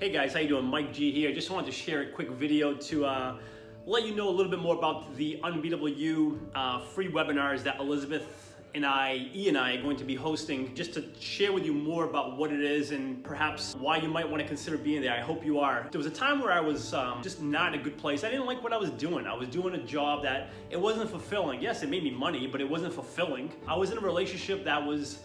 Hey guys, how you doing? Mike G here. Just wanted to share a quick video to let you know a little bit more about the Unbeatable You free webinars that Elizabeth and E and I are going to be hosting, just to share with you more about what it is and perhaps why you might want to consider being there. I hope you are. There was a time where I was just not in a good place. I didn't like what I was doing. I was doing a job that it wasn't fulfilling. Yes, it made me money, but it wasn't fulfilling. I was in a relationship that was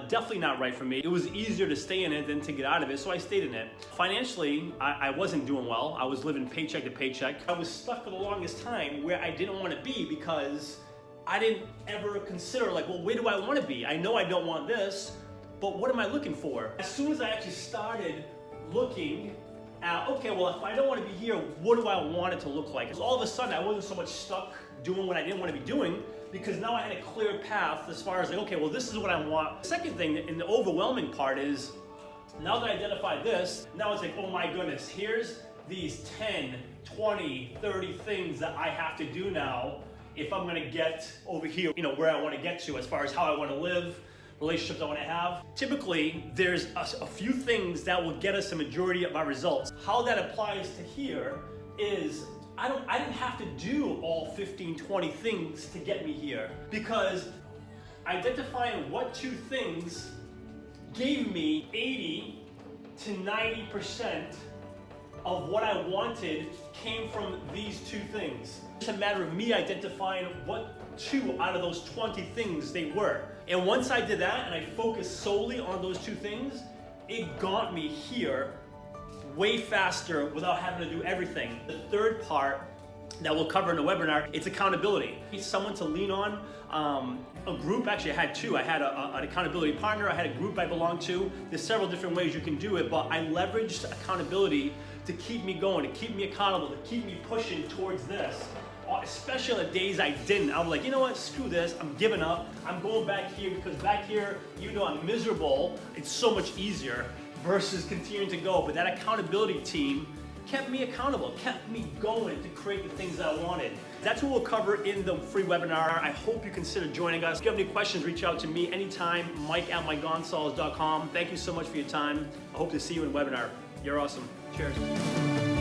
definitely not right for me. It was easier to stay in it than to get out of it, so I stayed in it. Financially, I wasn't doing well. I was living paycheck to paycheck. I was stuck for the longest time where I didn't want to be because I didn't ever consider, like, well, where do I want to be? I know I don't want this, but what am I looking for? As soon as I actually started looking at, okay, well, if I don't want to be here, what do I want it to look like? All of a sudden, I wasn't so much stuck doing what I didn't want to be doing, because now I had a clear path as far as like, okay, well, this is what I want. The second thing, and the overwhelming part is, now that I identified this, now it's like, oh my goodness, here's these 10, 20, 30 things that I have to do now if I'm gonna get over here, where I wanna get to as far as how I wanna live, relationships I want to have. Typically, there's a few things that will get us the majority of our results. How that applies to here is, I didn't have to do all 15, 20 things to get me here, because identifying what two things gave me 80 to 90% of what I wanted came from these two things. It's a matter of me identifying what two out of those 20 things they were. And once I did that and I focused solely on those two things, it got me here way faster without having to do everything. The third part that we'll cover in the webinar, it's accountability. It's someone to lean on. A group, actually I had two. I had an accountability partner, I had a group I belonged to. There's several different ways you can do it, but I leveraged accountability to keep me going, to keep me accountable, to keep me pushing towards this. Especially on the days I didn't. I was like, you know what, screw this, I'm giving up. I'm going back here because back here, I'm miserable. It's so much easier versus continuing to go. But that accountability team kept me accountable, kept me going to create the things that I wanted. That's what we'll cover in the free webinar. I hope you consider joining us. If you have any questions, reach out to me anytime, mike@mikegonsalves.com. Thank you so much for your time. I hope to see you in the webinar. You're awesome. Cheers.